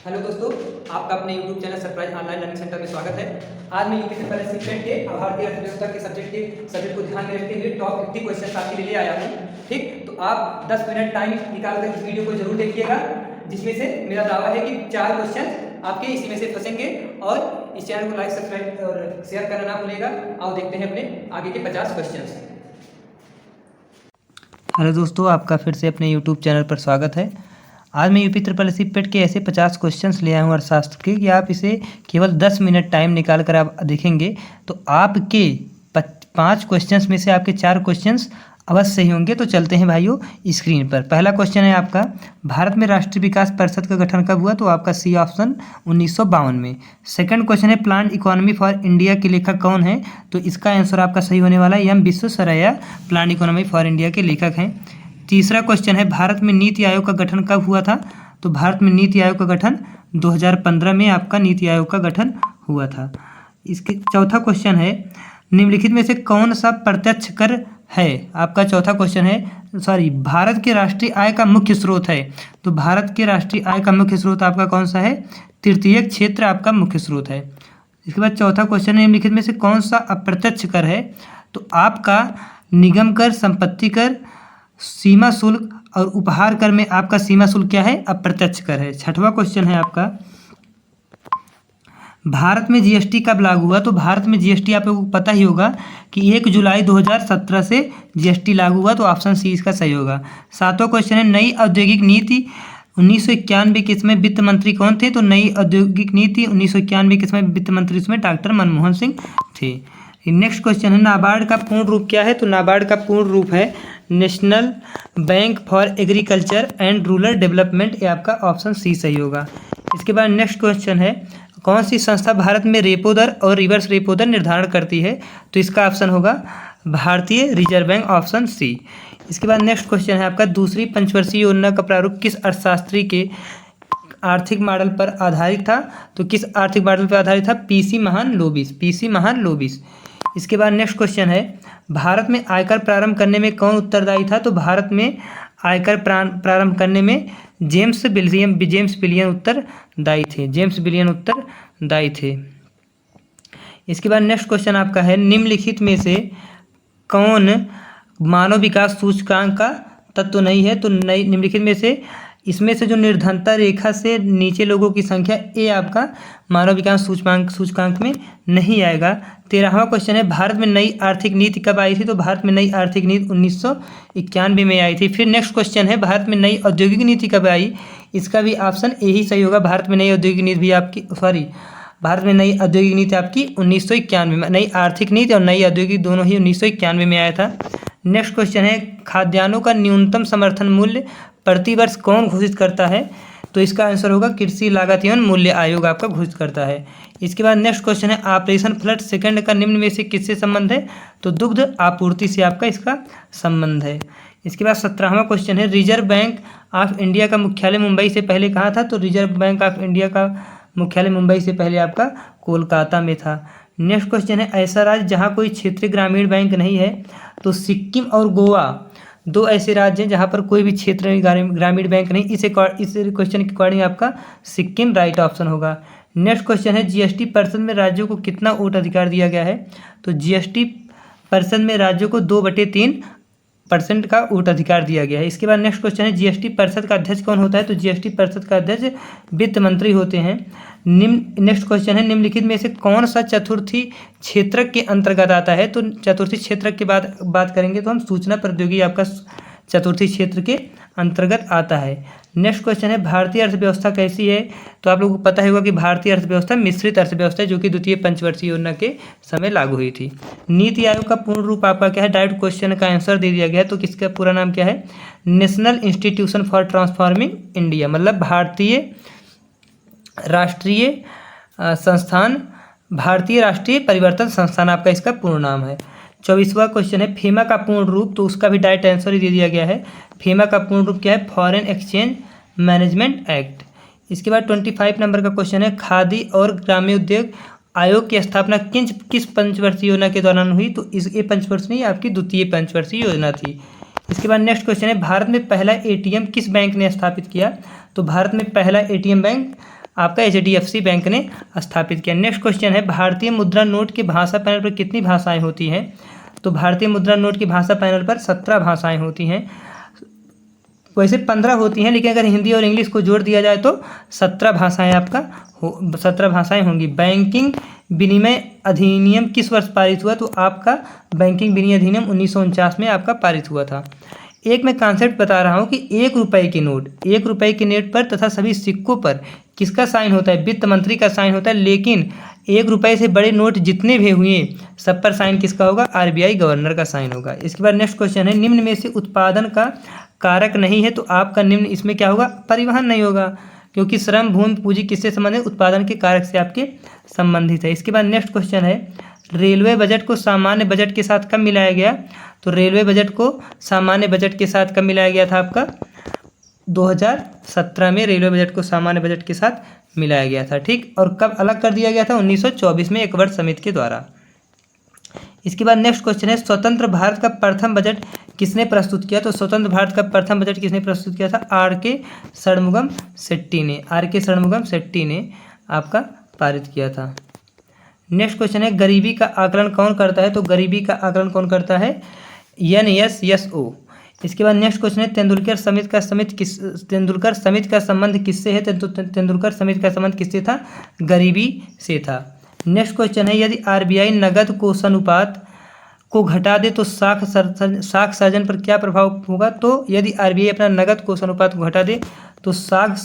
Hello दोस्तों, आपका अपने YouTube channel surprise online learning centre में स्वागत है। आज मैं यूपी ट्रिपल एससी टेट के भारतीय अर्थव्यवस्था के सब्जेक्ट को ध्यान में रखते हुए टॉप 50 क्वेश्चन आपके लिए आया हूँ। ठीक, तो आप 10 मिनट टाइम निकाल कर इस वीडियो को जरूर देखिएगा, जिसमें से मेरा दावा है कि 4 क्वेश्चन आपके इसी में से फंसेंगे। और इस चैनल को लाइक, सब्सक्राइब और शेयर करना ना भूलेगा। आओ देखते हैं अपने आगे के 50 क्वेश्चन। हेलो दोस्तों, आपका फिर से अपने YouTube चैनल पर स्वागत है। आज मैं यूपी ट्रिपल एससी पेट के ऐसे 50 क्वेश्चंस ले आया हूँ अर्थशास्त्र के कि आप इसे केवल 10 मिनट टाइम निकाल कर आप देखेंगे तो आपके 5 क्वेश्चंस में से आपके 4 क्वेश्चंस अवश्य सही होंगे। तो चलते हैं भाइयों स्क्रीन पर। पहला क्वेश्चन है आपका, भारत में राष्ट्रीय विकास परिषद का गठन कब हुआ? तो आपका सी ऑप्शन 1952 में। सेकंड क्वेश्चन है, प्लान इकोनॉमी फॉर इंडिया के लेखक कौन है? तो इसका आंसर आपका सही होने वाला है M Visvesvaraya plan economy for India के लेखक हैं। तीसरा क्वेश्चन है, भारत में नीति आयोग का गठन कब हुआ था? तो भारत में नीति आयोग का गठन 2015 में आपका नीति आयोग का गठन हुआ था। इसके चौथा क्वेश्चन है, निम्नलिखित में से कौन सा प्रत्यक्ष कर है? आपका चौथा क्वेश्चन है, भारत के राष्ट्रीय आय का मुख्य स्रोत है। तो भारत के राष्ट्रीय आय का मुख्य स्रोत आपका कौन सा है? तृतीय क्षेत्र आपका मुख्य स्रोत है। इसके बाद चौथा क्वेश्चन है, निम्नलिखित में से कौन सा अप्रत्यक्ष कर है? तो आपका निगम कर, संपत्ति कर, सीमा शुल्क और उपहार कर में आपका सीमा शुल्क क्या है? अप्रत्यक्ष कर है। छठवां क्वेश्चन है आपका, भारत में जीएसटी कब लागू हुआ? तो भारत में जीएसटी आप लोगों को पता ही होगा कि 1 जुलाई 2017 से जीएसटी लागू हुआ। तो ऑप्शन सी इसका सही होगा। सातवां क्वेश्चन है, नई औद्योगिक नीति 1991 के इसमें वित्त मंत्री कौन थे? तो नई औद्योगिक नीति 1991 के इसमें वित्त मंत्री इसमें डॉक्टर मनमोहन सिंह थे। नेक्स्ट क्वेश्चन है, नाबार्ड का पूर्ण रूप क्या है? तो नाबार्ड का पूर्ण रूप है national bank for agriculture and rural development. ये आपका ऑप्शन सी सही होगा। इसके बाद नेक्स्ट क्वेश्चन है, कौन सी संस्था भारत में रेपो दर और रिवर्स रेपो दर निर्धारण करती है? तो इसका ऑप्शन होगा भारतीय रिजर्व बैंक, ऑप्शन सी। इसके बाद नेक्स्ट क्वेश्चन है आपका, दूसरी पंचवर्षीय योजना का प्रारूप किस अर्थशास्त्री के आर्थिक मॉडल पर आधारित था? तो किस आर्थिक मॉडल पर आधारित था? PC Mahalanobis, PC Mahalanobis. इसके बाद नेक्स्ट क्वेश्चन है, भारत में आयकर प्रारंभ करने में कौन उत्तरदायी था? तो भारत में आयकर प्रारंभ करने में जेम्स बिलियन उत्तरदायी थे, जेम्स बिलियन उत्तरदायी थे। इसके बाद नेक्स्ट क्वेश्चन आपका है, निम्नलिखित में से कौन मानव विकास सूचकांक का तत्व नहीं है? तो निम्नलिखित में से इसमें से जो निर्धनता रेखा से नीचे लोगों की संख्या, ये आपका मानव विकास सूचकांक में नहीं आएगा। 13वां क्वेश्चन है, भारत में नई आर्थिक नीति कब आई थी? तो भारत में नई आर्थिक नीति 1991 में आई थी। फिर नेक्स्ट क्वेश्चन है, भारत में नई औद्योगिक नीति कब आई? इसका भी ऑप्शन यही सही होगा। भारत में नई औद्योगिक नीति भी आपकी भारत में नई औद्योगिक नीति आपकी 1991 में, नई आर्थिक नीति और नई औद्योगिक दोनों ही 1991 में आया था। नेक्स्ट क्वेश्चन है, खाद्यान्नों का न्यूनतम समर्थन मूल्य प्रति वर्ष कौन घोषित करता है? तो इसका आंसर होगा कृषि लागत एवं मूल्य आयोग आपका घोषित करता है। इसके बाद नेक्स्ट क्वेश्चन है, ऑपरेशन फ्लड सेकंड का निम्न में से किससे संबंध है? तो दुग्ध आपूर्ति से आपका इसका संबंध है। इसके बाद 17वां क्वेश्चन है, रिजर्व बैंक ऑफ इंडिया का मुख्यालय मुंबई से पहले कहाँ था? तो रिजर्व बैंक ऑफ इंडिया का मुख्यालय मुंबई से पहले आपका कोलकाता में था। नेक्स्ट क्वेश्चन है, ऐसा राज्य जहाँ कोई क्षेत्रीय ग्रामीण बैंक नहीं है? तो सिक्किम और गोवा दो ऐसे राज्य हैं जहाँ पर कोई भी क्षेत्रीय ग्रामीण बैंक नहीं। इस क्वेश्चन के अकॉर्डिंग आपका सिक्किम राइट ऑप्शन होगा। नेक्स्ट क्वेश्चन है, जीएसटी परिषद में राज्यों को कितना वोट अधिकार दिया गया है? तो जीएसटी परिषद में राज्यों को 2/3% का वोट अधिकार दिया गया है। इसके बाद नेक्स्ट क्वेश्चन है, जीएसटी परिषद का अध्यक्ष कौन होता है? तो जीएसटी परिषद का अध्यक्ष वित्त मंत्री होते हैं। नेक्स्ट क्वेश्चन है, निम्नलिखित में से कौन सा चतुर्थी क्षेत्रक के अंतर्गत आता है? तो चतुर्थी क्षेत्रक के बात करेंगे तो हम सूचना प्रौद्योगिकी आपका चतुर्थी क्षेत्र के अंतर्गत आता है। नेक्स्ट क्वेश्चन है, भारतीय अर्थव्यवस्था कैसी है? तो आप लोगों को पता होगा कि भारतीय अर्थव्यवस्था मिश्रित अर्थव्यवस्था है, जो कि द्वितीय पंचवर्षीय योजना के समय लागू हुई थी। नीति आयोग का पूर्ण रूप आपका क्या है? डायरेक्ट क्वेश्चन का आंसर दे दिया गया है। तो किसका पूरा नाम क्या है? National institution for transforming India, मतलब भारतीय राष्ट्रीय संस्थान, भारतीय राष्ट्रीय परिवर्तन संस्थान आपका इसका पूर्ण नाम है। 24वां क्वेश्चन है, फेमा का पूर्ण रूप? तो उसका भी डायरेक्ट आंसर ही दे दिया गया है। फेमा का पूर्ण रूप क्या है? Foreign exchange management act. इसके बाद 25 नंबर का क्वेश्चन है, खादी और ग्रामोद्योग आयोग की स्थापना किस पंचवर्षीय योजना के दौरान हुई? तो ये पंचवर्षीय नहीं, आपकी द्वितीय पंचवर्षीय योजना थी। इसके बाद नेक्स्ट क्वेश्चन है, भारत में पहला एटीएम किस बैंक ने स्थापित किया? तो भारत में पहला एटीएम बैंक आपका HDFC बैंक ने स्थापित किया। नेक्स्ट क्वेश्चन है, भारतीय मुद्रा नोट के भाषा पैनल पर कितनी भाषाएं होती हैं? तो भारतीय मुद्रा नोट की भाषा पैनल पर 17 भाषाएं होती हैं। वैसे 15 होती हैं, लेकिन अगर हिंदी और इंग्लिश को जोड़ दिया जाए तो 17 भाषाएं आपका 17 भाषाएं होंगी। बैंकिंग विनिमय अधिनियम किस वर्ष पारित हुआ? तो आपका बैंकिंग विनिमय अधिनियम 1949 में आपका पारित हुआ था। एक मैं कॉन्सेप्ट बता रहा हूँ कि 1 रुपये की नोट, 1 रुपये की नोट पर तथा सभी सिक्कों पर किसका साइन होता है? वित्त मंत्री का साइन होता है। लेकिन 1 रुपये से बड़े नोट जितने भी हुए सब पर साइन किसका होगा? RBI गवर्नर का साइन होगा। इसके बाद नेक्स्ट क्वेश्चन है, निम्न में से उत्पादन का कारक नहीं है, तो आपका निम्न इसमें क्या होगा? परिवहन नहीं होगा, क्योंकि श्रम भूमि पूंजी किससे संबंधित? उत्पादन के कारक से आपके संबंधित है। इसके बाद नेक्स्ट क्वेश्चन है, रेलवे बजट को सामान्य बजट के साथ कब मिलाया गया? तो रेलवे बजट को सामान्य बजट के साथ कब मिलाया गया था? आपका 2017 में रेलवे बजट को सामान्य बजट के साथ मिलाया गया था। ठीक, और कब अलग कर दिया गया था? 1924 में एक वर्ष समिति के द्वारा। इसके बाद नेक्स्ट क्वेश्चन है, स्वतंत्र भारत का प्रथम बजट किसने प्रस्तुत किया? तो स्वतंत्र भारत का प्रथम बजट किसने प्रस्तुत किया था? R.K. षणमुगम शेट्टी ने, R.K. षणमुगम शेट्टी ने आपका पारित किया था। नेक्स्ट क्वेश्चन है, गरीबी का आकलन कौन करता है? तो गरीबी का आकलन कौन करता है? NSSO। इसके बाद नेक्स्ट क्वेश्चन है, तेंदुलकर समिति का संबंध किससे है? तेंदुलकर समिति का संबंध किससे था? गरीबी से था। नेक्स्ट क्वेश्चन है, यदि RBI नगद कोष अनुपात को घटा दे तो साख सर्जन पर क्या प्रभाव होगा? तो यदि RBI अपना नगद कोष अनुपात को घटा दे तो साख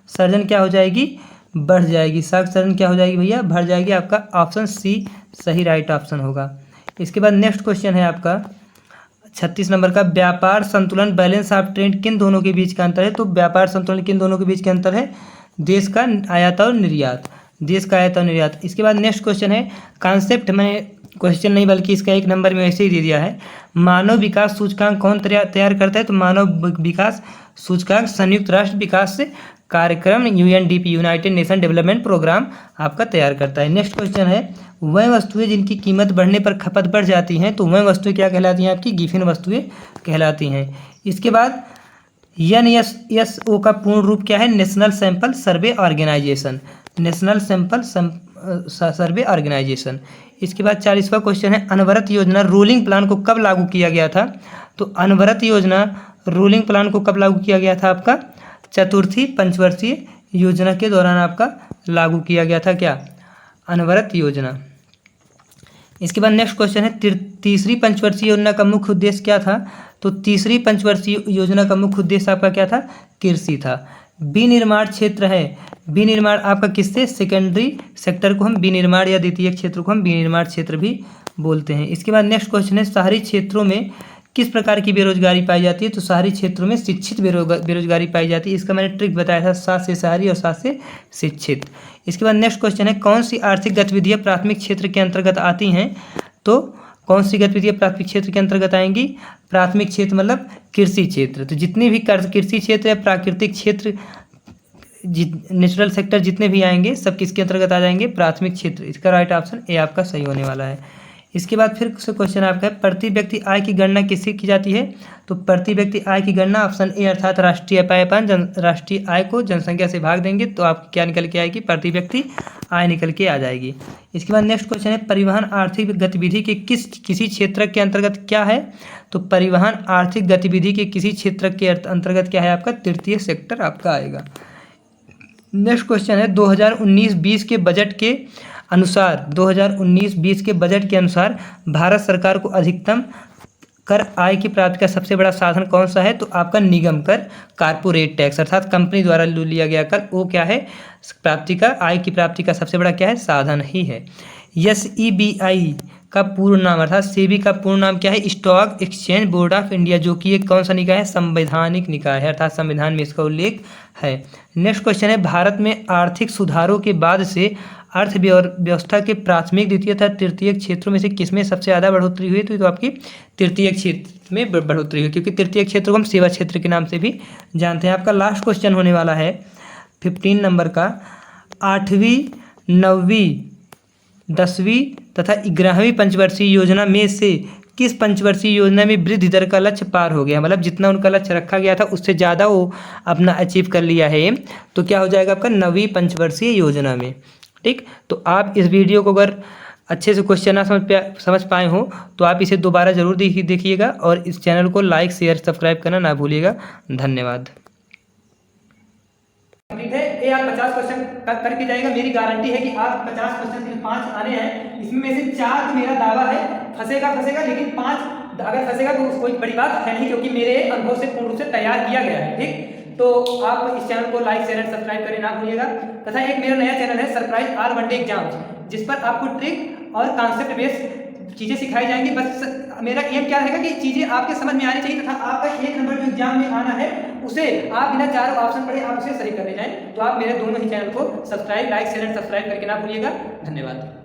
सर्जन क्या हो जाएगी? बढ़ जाएगी। साख सर्जन क्या हो जाएगी भैया? बढ़ जाएगी। आपका ऑप्शन C सही राइट ऑप्शन होगा। इसके बाद नेक्स्ट क्वेश्चन है आपका 36 नंबर का, व्यापार संतुलन बैलेंस ऑफ ट्रेड किन दोनों के बीच का अंतर है? तो व्यापार संतुलन किन दोनों के बीच का अंतर है? देश का आयात और निर्यात, देश का आयात और निर्यात। इसके बाद नेक्स्ट क्वेश्चन है, कॉन्सेप्ट में क्वेश्चन नहीं बल्कि इसका 1 नंबर में ऐसे ही दे दिया है, मानव विकास सूचकांक कौन तैयार करता है? तो मानव विकास सूचकांक संयुक्त राष्ट्र विकास कार्यक्रम UNDP, United Nation Development Programme आपका तैयार करता है। नेक्स्ट क्वेश्चन है, वह वस्तुएं जिनकी कीमत बढ़ने पर खपत बढ़ जाती हैं तो वह वस्तुएं क्या कहलाती हैं? आपकी गिफिन वस्तुएं कहलाती हैं। इसके बाद NSSO का पूर्ण रूप क्या है? National Sample Survey Organisation, National Sample Survey Organisation. इसके बाद 40वां क्वेश्चन है, अनवरत योजना रोलिंग प्लान को कब लागू किया गया था? तो अनवरत योजना रोलिंग प्लान को कब लागू किया गया था? आपका चतुर्थी पंचवर्षीय योजना के दौरान आपका लागू किया गया था क्या? अनवरत योजना। इसके बाद नेक्स्ट क्वेश्चन है, तीसरी पंचवर्षीय योजना का मुख्य उद्देश्य क्या था? तो तीसरी पंचवर्षीय योजना का मुख्य उद्देश्य आपका क्या था? कृषि था। विनिर्माण क्षेत्र है, विनिर्माण आपका किससे? सेकेंडरी सेक्टर को हम विनिर्माण या द्वितीय क्षेत्र को हम विनिर्माण क्षेत्र भी बोलते हैं। इसके बाद नेक्स्ट क्वेश्चन है, शहरी क्षेत्रों में किस प्रकार की बेरोजगारी पाई जाती है? तो शहरी क्षेत्रों में शिक्षित बेरोजगारी पाई जाती है। इसका मैंने ट्रिक बताया था, 7 से शहरी और 7 से शिक्षित। इसके बाद नेक्स्ट क्वेश्चन है, कौन सी आर्थिक गतिविधियां प्राथमिक क्षेत्र के अंतर्गत आती हैं? तो कौन सी गतिविधियां प्राथमिक क्षेत्र के अंतर्गत आएंगी? प्राथमिक क्षेत्र मतलब कृषि क्षेत्र। तो जितने भी कृषि क्षेत्र या प्राकृतिक क्षेत्र, नेचुरल सेक्टर जितने भी आएंगे सब किसके अंतर्गत आ जाएंगे? प्राथमिक क्षेत्र। इसका राइट ऑप्शन ए आपका सही होने वाला है। इसके बाद फिर से क्वेश्चन आपका है, प्रति व्यक्ति आय की गणना किससे की जाती है? तो प्रति व्यक्ति आय की गणना ऑप्शन ए अर्थात राष्ट्रीय आय राष्ट्रीय आय को जनसंख्या से भाग देंगे तो आपकी क्या निकल के आएगी? प्रति व्यक्ति आय निकल के आ जाएगी। इसके बाद नेक्स्ट क्वेश्चन है, परिवहन आर्थिक गतिविधि के किसी क्षेत्र के अंतर्गत क्या है? तो परिवहन आर्थिक गतिविधि के किसी क्षेत्र के अंतर्गत क्या है? आपका तृतीय सेक्टर आपका आएगा। नेक्स्ट क्वेश्चन है, 2019-20 के बजट के अनुसार 2019-20 के बजट के अनुसार भारत सरकार को अधिकतम कर आय की प्राप्ति का सबसे बड़ा साधन कौन सा है? तो आपका निगम कर, कारपोरेट टैक्स अर्थात कंपनी द्वारा लिया गया कर, वो क्या है? प्राप्ति का, आय की प्राप्ति का सबसे बड़ा क्या है? साधन ही है। SEBI का पूर्ण नाम अर्थात सेबी का पूर्ण नाम क्या है? Stock exchange board of India, जो कि एक कौन सा निकाय है? संवैधानिक निकाय है अर्थात संविधान में इसका उल्लेख है। नेक्स्ट क्वेश्चन है, भारत में आर्थिक सुधारों के बाद से अर्थव्यवस्था के प्राथमिक, द्वितीय तथा तृतीय क्षेत्रों में से किसमें सबसे ज़्यादा बढ़ोतरी हुई? तो आपकी तृतीय क्षेत्र में बढ़ोतरी हुई, क्योंकि तृतीय क्षेत्र को हम सेवा क्षेत्र के नाम से भी जानते हैं। आपका लास्ट क्वेश्चन होने वाला है 15 नंबर का, 8वीं 9वीं 10वीं तथा 11वीं पंचवर्षीय योजना में से किस पंचवर्षीय योजना में वृद्धि दर का लक्ष्य पार हो गया, मतलब जितना उनका लक्ष्य रखा गया था उससे ज़्यादा वो अपना अचीव कर लिया है। तो क्या हो जाएगा आपका 9वीं पंचवर्षीय योजना में। ठीक, तो आप इस वीडियो को अगर अच्छे से क्वेश्चन ना समझ पाए हो तो आप इसे दोबारा ज़रूर देखिएगा और इस चैनल को लाइक शेयर सब्सक्राइब करना ना भूलिएगा। धन्यवाद। कंप्लीट है। ये आप 50 क्वेश्चन करके जाएगा, मेरी गारंटी है कि आप 50 क्वेश्चन के 5 आने हैं, इसमें से 4 तो मेरा दावा है फंसेगा, लेकिन 5 अगर फंसेगा तो कोई बड़ी बात है नहीं, क्योंकि मेरे अनुभव से पूर्ण रूप से तैयार किया गया है। ठीक, तो आप इस चैनल को लाइक शेयर एंड सब्सक्राइब करें ना भूलिएगा। तथा एक मेरा नया चैनल है surprise R one day exams, जिस पर आपको ट्रिक और कॉन्सेप्ट बेस्ड चीज़ें सिखाई जाएंगी। बस मेरा एम क्या रहेगा कि चीज़ें आपके समझ में आनी चाहिए, तथा आपका 1 नंबर जो एग्जाम में आना है उसे आप बिना 4 ऑप्शन पढ़े आप उसे सही करने जाएं। तो आप मेरे दोनों ही चैनल को subscribe, like share and subscribe करके ना भूलिएगा। धन्यवाद।